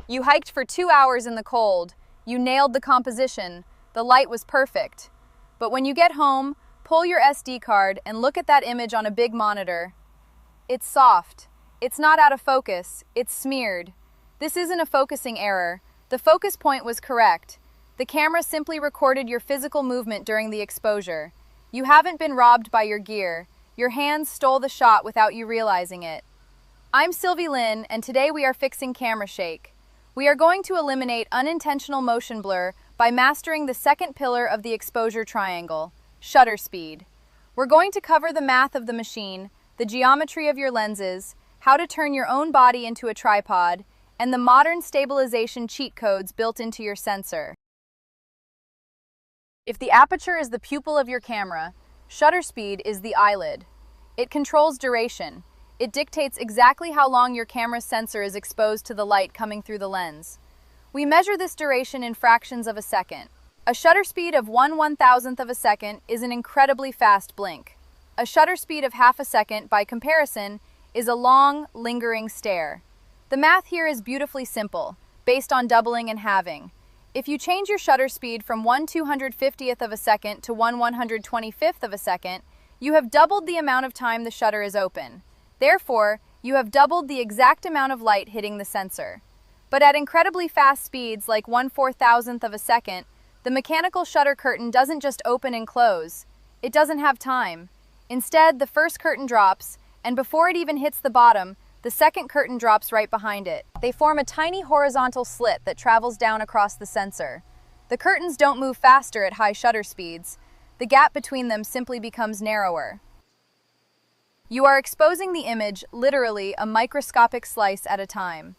You hiked for 2 hours in the cold. You nailed the composition. The light was perfect. But when you get home, pull your SD card and look at that image on a big monitor. It's soft. It's not out of focus. It's smeared. This isn't a focusing error. The focus point was correct. The camera simply recorded your physical movement during the exposure. You haven't been robbed by your gear. Your hands stole the shot without you realizing it. I'm Sylvie Lynn, and today we are fixing camera shake. We are going to eliminate unintentional motion blur by mastering the second pillar of the exposure triangle, shutter speed. We're going to cover the math of the machine, the geometry of your lenses, how to turn your own body into a tripod, and the modern stabilization cheat codes built into your sensor. If the aperture is the pupil of your camera, shutter speed is the eyelid. It controls duration. It dictates exactly how long your camera's sensor is exposed to the light coming through the lens. We measure this duration in fractions of a second. A shutter speed of 1/1000th of a second is an incredibly fast blink. A shutter speed of half a second, by comparison, is a long, lingering stare. The math here is beautifully simple, based on doubling and halving. If you change your shutter speed from 1/250th of a second to 1/125th of a second, you have doubled the amount of time the shutter is open. Therefore, you have doubled the exact amount of light hitting the sensor. But at incredibly fast speeds like 1/4000th of a second, the mechanical shutter curtain doesn't just open and close. It doesn't have time. Instead, the first curtain drops, and before it even hits the bottom, the second curtain drops right behind it. They form a tiny horizontal slit that travels down across the sensor. The curtains don't move faster at high shutter speeds. The gap between them simply becomes narrower. You are exposing the image, literally a microscopic slice at a time.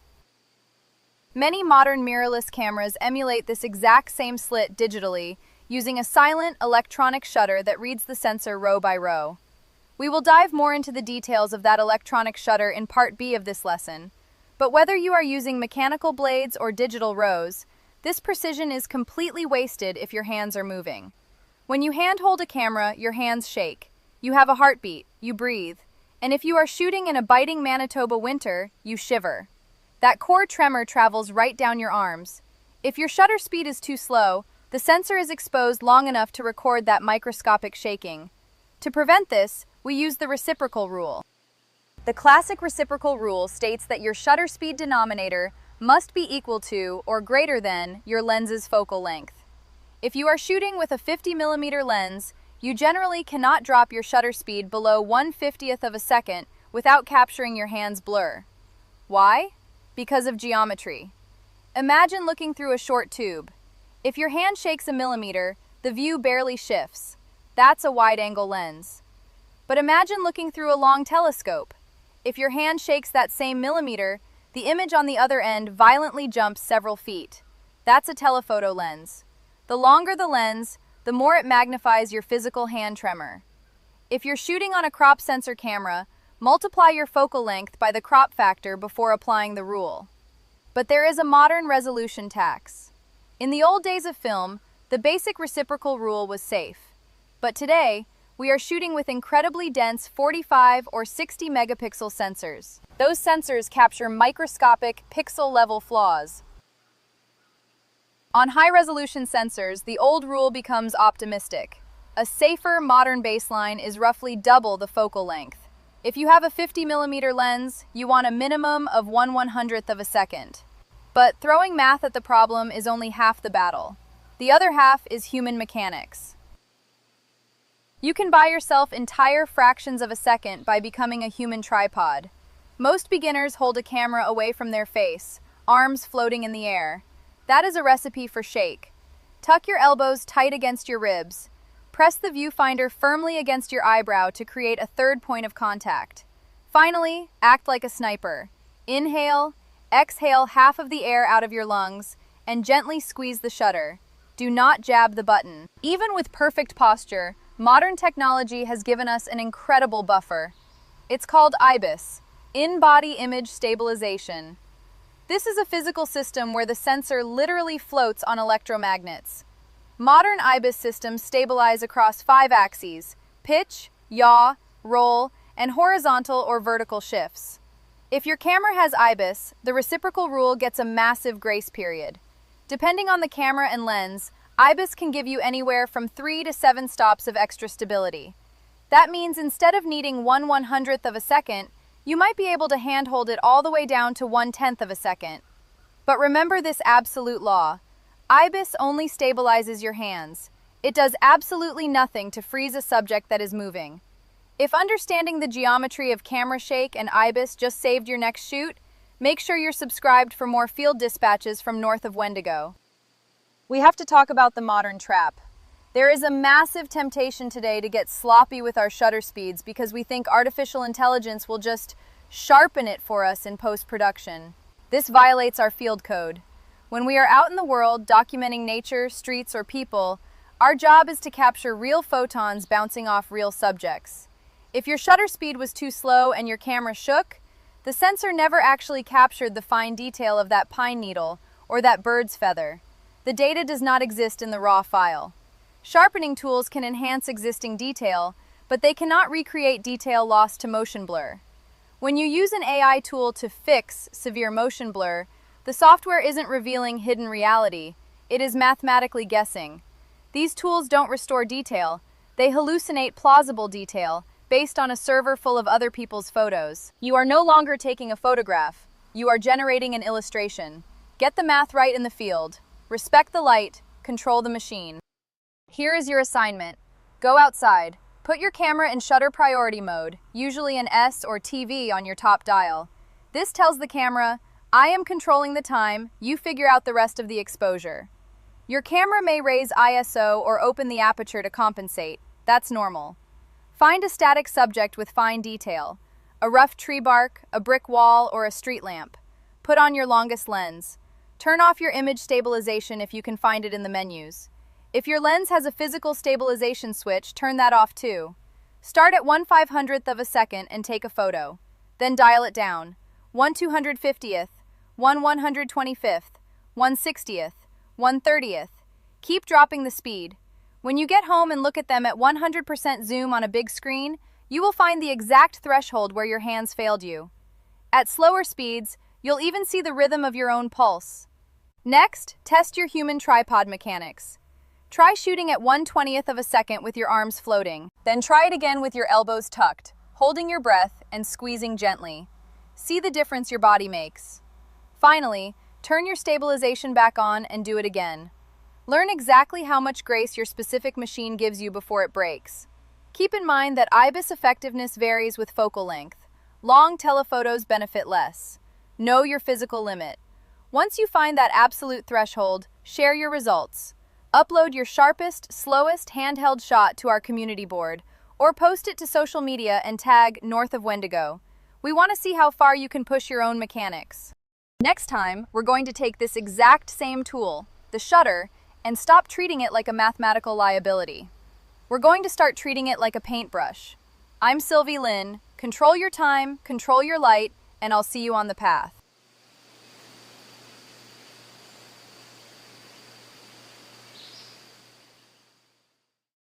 Many modern mirrorless cameras emulate this exact same slit digitally, using a silent, electronic shutter that reads the sensor row by row. We will dive more into the details of that electronic shutter in Part B of this lesson. But whether you are using mechanical blades or digital rows, this precision is completely wasted if your hands are moving. When you handhold a camera, your hands shake. You have a heartbeat, you breathe. And if you are shooting in a biting Manitoba winter, you shiver. That core tremor travels right down your arms. If your shutter speed is too slow, the sensor is exposed long enough to record that microscopic shaking. To prevent this, we use the reciprocal rule. The classic reciprocal rule states that your shutter speed denominator must be equal to or greater than your lens's focal length. If you are shooting with a 50mm lens, you generally cannot drop your shutter speed below 1/50th of a second without capturing your hand's blur. Why? Because of geometry. Imagine looking through a short tube. If your hand shakes a millimeter, the view barely shifts. That's a wide-angle lens. But imagine looking through a long telescope. If your hand shakes that same millimeter, the image on the other end violently jumps several feet. That's a telephoto lens. The longer the lens, the more it magnifies your physical hand tremor. If you're shooting on a crop sensor camera, multiply your focal length by the crop factor before applying the rule. But there is a modern resolution tax. In the old days of film, the basic reciprocal rule was safe. But today, we are shooting with incredibly dense 45 or 60 megapixel sensors. Those sensors capture microscopic, pixel-level flaws. On high-resolution sensors, the old rule becomes optimistic. A safer, modern baseline is roughly double the focal length. If you have a 50mm lens, you want a minimum of 1/100th of a second. But throwing math at the problem is only half the battle. The other half is human mechanics. You can buy yourself entire fractions of a second by becoming a human tripod. Most beginners hold a camera away from their face, arms floating in the air. That is a recipe for shake. Tuck your elbows tight against your ribs. Press the viewfinder firmly against your eyebrow to create a third point of contact. Finally, act like a sniper. Inhale, exhale half of the air out of your lungs, and gently squeeze the shutter. Do not jab the button. Even with perfect posture, modern technology has given us an incredible buffer. It's called IBIS, In-Body Image Stabilization. This is a physical system where the sensor literally floats on electromagnets. Modern IBIS systems stabilize across 5 axes: pitch, yaw, roll, and horizontal or vertical shifts. If your camera has IBIS, the reciprocal rule gets a massive grace period. Depending on the camera and lens, IBIS can give you anywhere from 3 to 7 stops of extra stability. That means instead of needing 1/100th of a second, you might be able to handhold it all the way down to 1/10th of a second. But remember this absolute law. IBIS only stabilizes your hands. It does absolutely nothing to freeze a subject that is moving. If understanding the geometry of camera shake and IBIS just saved your next shoot, make sure you're subscribed for more field dispatches from north of Wendigo. We have to talk about the modern trap. There is a massive temptation today to get sloppy with our shutter speeds because we think artificial intelligence will just sharpen it for us in post-production. This violates our field code. When we are out in the world documenting nature, streets, or people, our job is to capture real photons bouncing off real subjects. If your shutter speed was too slow and your camera shook, the sensor never actually captured the fine detail of that pine needle or that bird's feather. The data does not exist in the raw file. Sharpening tools can enhance existing detail, but they cannot recreate detail lost to motion blur. When you use an AI tool to fix severe motion blur, the software isn't revealing hidden reality, it is mathematically guessing. These tools don't restore detail, they hallucinate plausible detail based on a server full of other people's photos. You are no longer taking a photograph, you are generating an illustration. Get the math right in the field. Respect the light, control the machine. Here is your assignment. Go outside. Put your camera in shutter priority mode, usually an S or TV on your top dial. This tells the camera, I am controlling the time, you figure out the rest of the exposure. Your camera may raise ISO or open the aperture to compensate. That's normal. Find a static subject with fine detail. A rough tree bark, a brick wall, or a street lamp. Put on your longest lens. Turn off your image stabilization if you can find it in the menus. If your lens has a physical stabilization switch, turn that off too. Start at 1/500th of a second and take a photo. Then dial it down. 1/250th, 1/125th, 1/60th, 1/30th. Keep dropping the speed. When you get home and look at them at 100% zoom on a big screen, you will find the exact threshold where your hands failed you. At slower speeds, you'll even see the rhythm of your own pulse. Next, test your human tripod mechanics. Try shooting at 1/20th of a second with your arms floating. Then try it again with your elbows tucked, holding your breath and squeezing gently. See the difference your body makes. Finally, turn your stabilization back on and do it again. Learn exactly how much grace your specific machine gives you before it breaks. Keep in mind that IBIS effectiveness varies with focal length. Long telephotos benefit less. Know your physical limit. Once you find that absolute threshold, share your results. Upload your sharpest, slowest handheld shot to our community board, or post it to social media and tag North of Wendigo. We want to see how far you can push your own mechanics. Next time, we're going to take this exact same tool, the shutter, and stop treating it like a mathematical liability. We're going to start treating it like a paintbrush. I'm Sylvie Lynn. Control your time, control your light, and I'll see you on the path.